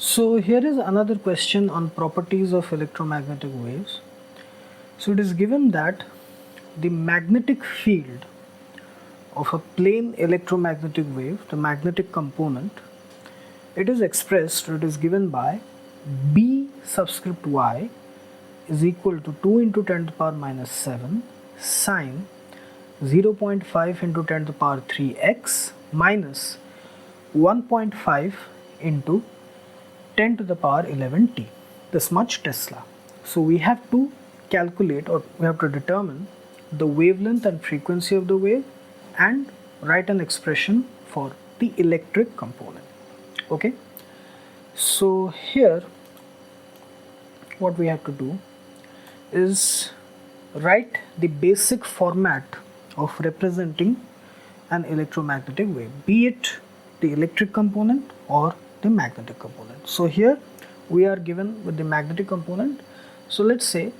So here is another question on properties of electromagnetic waves. So it is given that the magnetic field of a plane electromagnetic wave, the magnetic component, it is expressed, it is given by B subscript y is equal to 2 into 10 to the power minus 7 sine 0.5 into 10 to the power 3x minus 1.5 into 10 to the power 11t, this much Tesla. So we have to calculate, or we have to determine the wavelength and frequency of the wave and write an expression for the electric component. Okay, so here what we have to do is write the basic format of representing an electromagnetic wave, be it the electric component or the magnetic component. So here we are given with the magnetic component. So let's say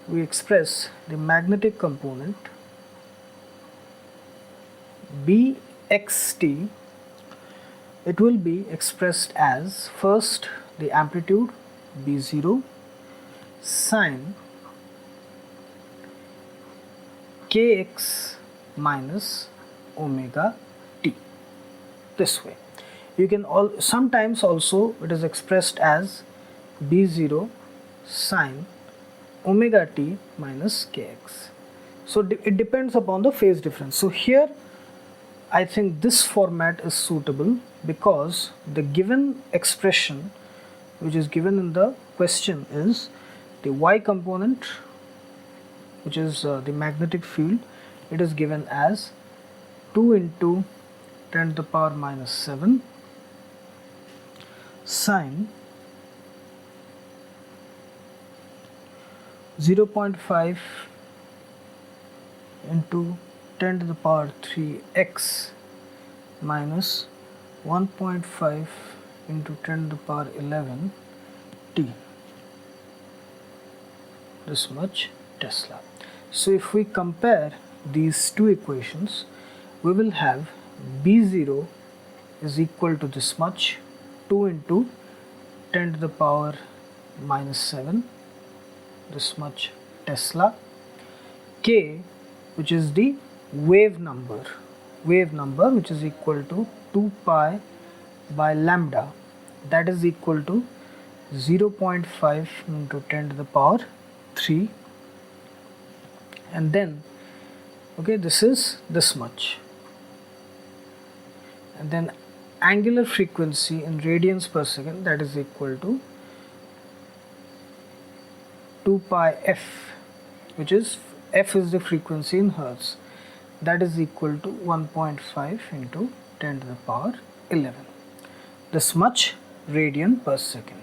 we express the magnetic component Bxt. It will be expressed as first the amplitude B0 sine kx minus omega t, this way. You can sometimes also it is expressed as B0 sine omega t minus kx. So it depends upon the phase difference. So here I think this format is suitable because the given expression which is given in the question is the y component, which is the magnetic field. It is given as 2 into 10 to the power minus 7 sine 0.5 into 10 to the power 3x minus 1.5 into 10 to the power 11 t, this much Tesla. So if we compare these two equations, we will have B0 is equal to this much 2 into 10 to the power minus 7, this much Tesla. K, which is the wave number which is equal to 2 pi by lambda, that is equal to 0.5 into 10 to the power 3, and then okay, this is this much, and then angular frequency in radians per second, that is equal to 2 pi f, which is f is the frequency in hertz, that is equal to 1.5 into 10 to the power 11, this much radian per second.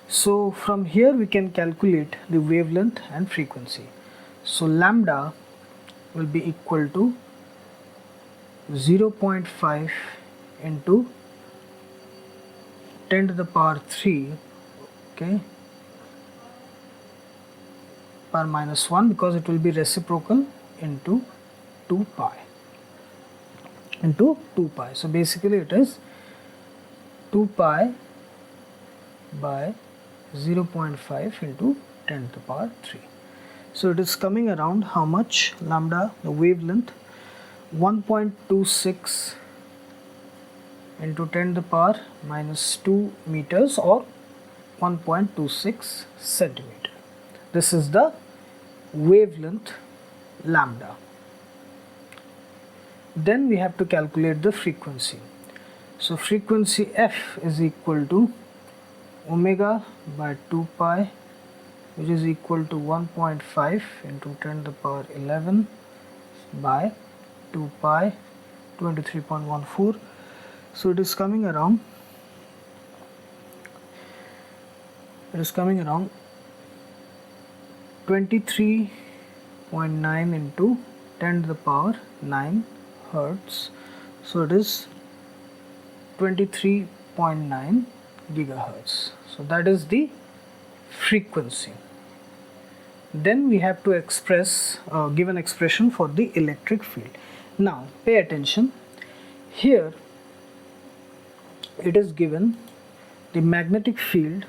So from here we can calculate the wavelength and frequency. So lambda will be equal to 0.5 into 10 to the power 3, okay, power minus 1, because it will be reciprocal, into 2 pi. So basically it is 2 pi by 0.5 into 10 to the power 3. So it is coming around how much lambda, the wavelength, 1.26 into 10 to the power minus 2 meters, or 1.26 centimeter. This is the wavelength lambda. Then we have to calculate the frequency. So frequency f is equal to omega by 2 pi, which is equal to 1.5 into 10 to the power 11 by 2 pi, 23.14. So it is coming around 23.9 into 10 to the power 9 hertz. So it is 23.9 gigahertz. So that is the frequency. Then we have to express give an expression for the electric field. Now pay attention, here it is given the magnetic field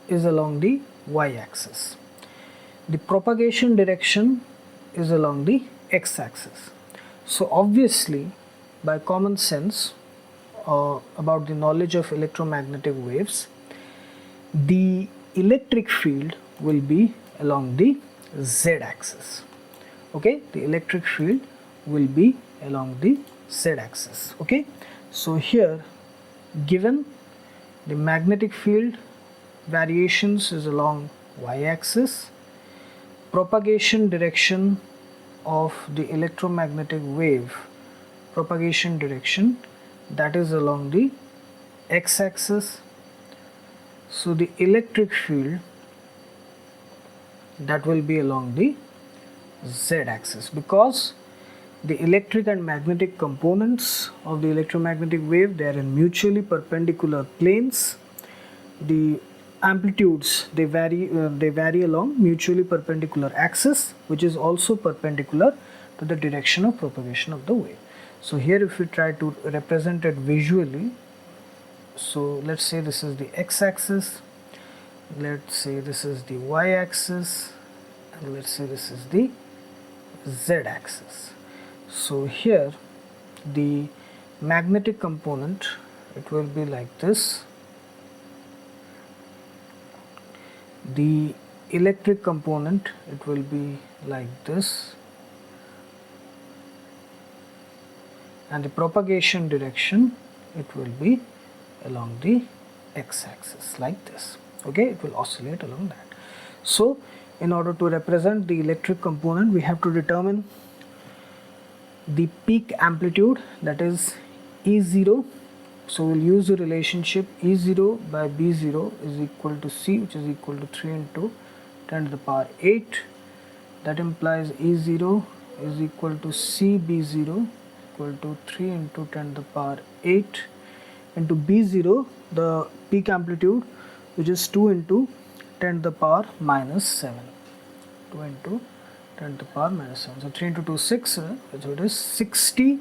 is along the y-axis. The propagation direction is along the x-axis. So obviously, by common sense, about the knowledge of electromagnetic waves, the electric field will be along the z-axis. Okay, the electric field will be along the z-axis. Okay, so here given the magnetic field variations is along y-axis, propagation direction of the electromagnetic wave propagation direction, that is along the x-axis. So the electric field, that will be along the z-axis, because the electric and magnetic components of the electromagnetic wave, they are in mutually perpendicular planes. The amplitudes, they vary along mutually perpendicular axis, which is also perpendicular to the direction of propagation of the wave. So here if we try to represent it visually, so let's say this is the x-axis, let's say this is the y-axis, and let's say this is the z-axis. So here the magnetic component, it will be like this, the electric component, it will be like this, and the propagation direction, it will be along the x-axis like this. Okay, it will oscillate along that. So in order to represent the electric component, we have to determine the peak amplitude, that is E0. So we'll use the relationship E0 by B0 is equal to C, which is equal to 3 into 10 to the power 8. That implies E0 is equal to CB0 equal to 3 into 10 to the power 8 into B0, the peak amplitude, which is 2 into 10 to the power minus 7. 2 into 10 to the power minus 7. So 3 into 2 6, so it is 60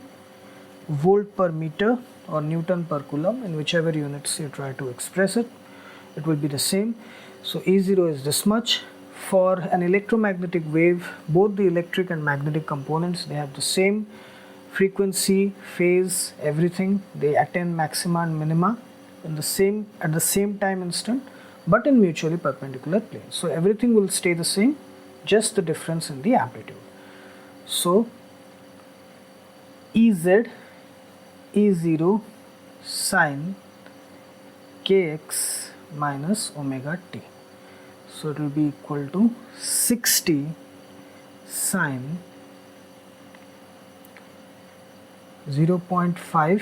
volt per meter or Newton per coulomb, in whichever units you try to express it, it will be the same. So E0 is this much. For an electromagnetic wave, both the electric and magnetic components, they have the same frequency, phase, everything. They attain maxima and minima in the same at the same time instant, but in mutually perpendicular planes. So everything will stay the same, just the difference in the amplitude. So Ez E0 sine kx minus omega t. So it will be equal to 60 sine 0.5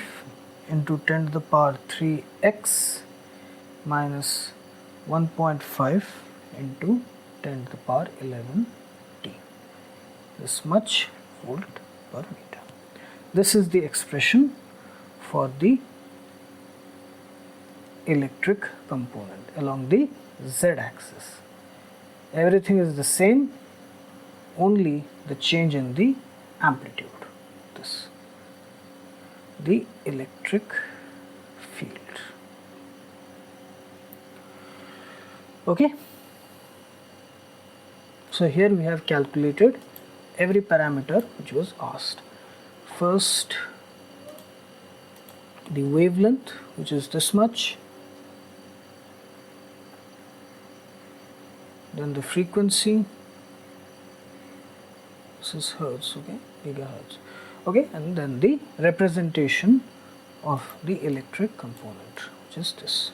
into 10 to the power 3x minus 1.5 into 10 to the power 11 t. This much volt per meter. This is the expression for the electric component along the z-axis. Everything is the same, only the change in the amplitude. This, the electric field. Okay, so here we have calculated every parameter which was asked. First, the wavelength, which is this much, then the frequency, this is hertz, okay, gigahertz, okay, and then the representation of the electric component, which is this.